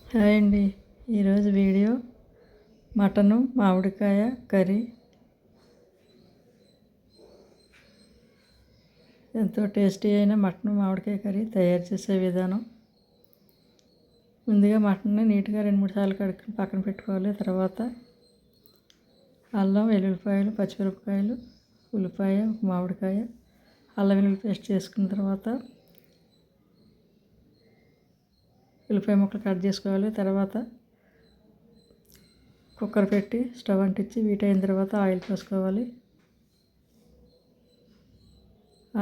Hi అండి. ఈరోజు video mutton మామిడికాయ కర్రీ. ఎంతో టేస్టీ అయిన మటను మామిడికాయ కర్రీ తయారు చేసే విధానం. ముందుగా మటన్ని నీట్గా 2-3 సార్లు కడుక్కుని పక్కన పెట్టుకోవాలి. తర్వాత అల్లం, వెల్లుల్లిపాయలు, పచ్చిమిరపకాయలు, ఉల్లిపాయ, మామిడికాయ, అల్లం వెల్లుల్లి పేస్ట్ చేసుకున్న తర్వాత ఉల్లిపాయ ముక్కలు కట్ చేసుకోవాలి. తర్వాత కుక్కర్ పెట్టి స్టవ్ అంటించి వీటైన తర్వాత ఆయిల్ పోసుకోవాలి.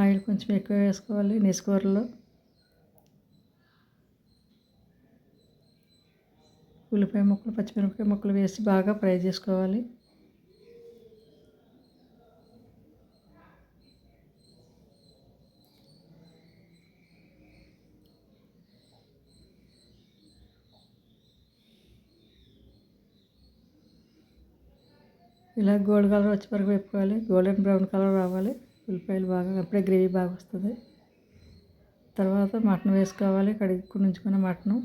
ఆయిల్ కొంచెం ఎక్కువ వేసుకోవాలి. నెసుకోరలో ఉల్లిపాయ ముక్కలు, పచ్చిమిరపకాయ ముక్కలు వేసి బాగా ఫ్రై చేసుకోవాలి. ఇలా గోల్డ్ కలర్ వచ్చే వరకు వేపుకోవాలి. గోల్డెన్ బ్రౌన్ కలర్ రావాలి. ఉల్లిపాయలు బాగా అప్పుడే గ్రేవీ బాగా వస్తుంది. తర్వాత మటన్ వేసుకోవాలి. కడుక్కుని ఉంచుకున్న మటను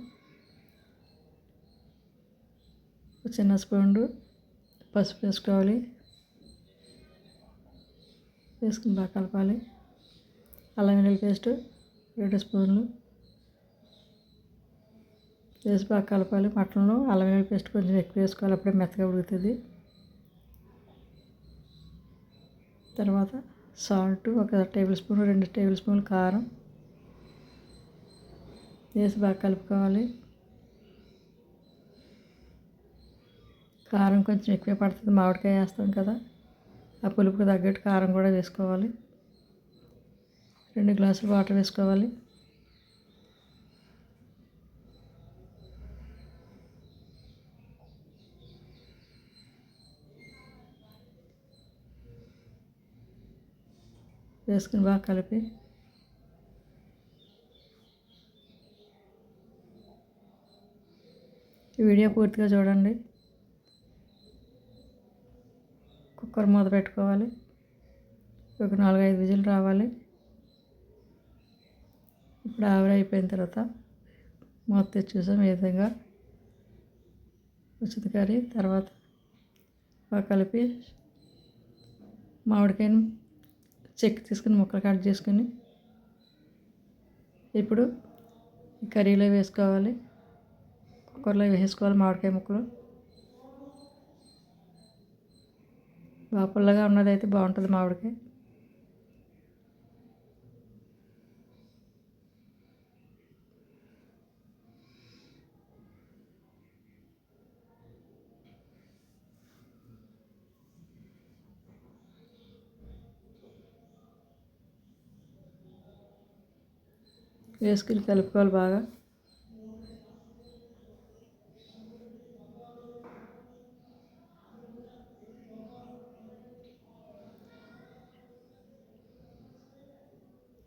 చిన్న స్పూన్ పసుపు వేసుకోవాలి. వేసుకుని బాగా కలపాలి. అల్లం వెల్లుల్లి పేస్ట్ 2 స్పూన్లు వేసి బాగా కలపాలి. మటన్లో అల్లం వెల్లుల్లి పేస్ట్ కొంచెం ఎక్కువ వేసుకోవాలి. అప్పుడే మెత్తగా ఉడుకుతుంది. తర్వాత సాల్ట్ 1 టేబుల్ స్పూన్, 2 టేబుల్ స్పూన్లు కారం వేసి బాగా కలుపుకోవాలి. కారం కొంచెం ఎక్కువ పడుతుంది, మామిడికాయ వేస్తాం కదా, ఆ పులుపుకి తగ్గట్టు కారం కూడా వేసుకోవాలి. 2 గ్లాసులు వాటర్ వేసుకోవాలి. వేసుకుని బాగా కలిపి ఈ వీడియో పూర్తిగా చూడండి. కుక్కర్ మూత పెట్టుకోవాలి. ఒక 4-5 విజిల్ రావాలి. ఇప్పుడు ఆవిరి అయిపోయిన తర్వాత మూత తెచ్చి చూసాం ఈ విధంగా వచ్చింది కర్రీ. తర్వాత బాగా కలిపి మామిడికాయను చెక్కి తీసుకుని ముక్కలు కట్ చేసుకుని ఇప్పుడు ఈ కర్రీలో వేసుకోవాలి. కుక్కర్లో వేసుకోవాలి మామిడికాయ ముక్కలు. బాగా పుల్లగా ఉన్నదైతే బాగుంటుంది మామిడికాయ. వేసుకుని కలుపుకోవాలి బాగా.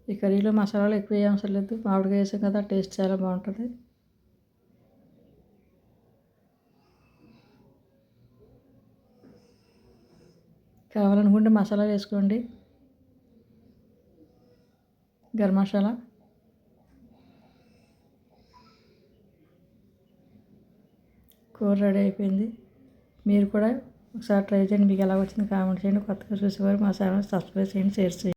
ఈ కర్రీలో మసాలాలు ఎక్కువ వేయ అవసరం లేదు. మామిడికాయ వేసాం కదా, టేస్ట్ చాలా బాగుంటుంది. కావాలనుకుంటే మసాలా వేసుకోండి. గరం మసాలా, కూర రెడీ అయిపోయింది. మీరు కూడా ఒకసారి ట్రై చేయండి. మీకు ఎలా వచ్చింది కామెంట్ చేయండి. కొత్తగా చూసేవారు మా ఛానల్ సబ్స్క్రైబ్ చేయండి, షేర్ చేయండి.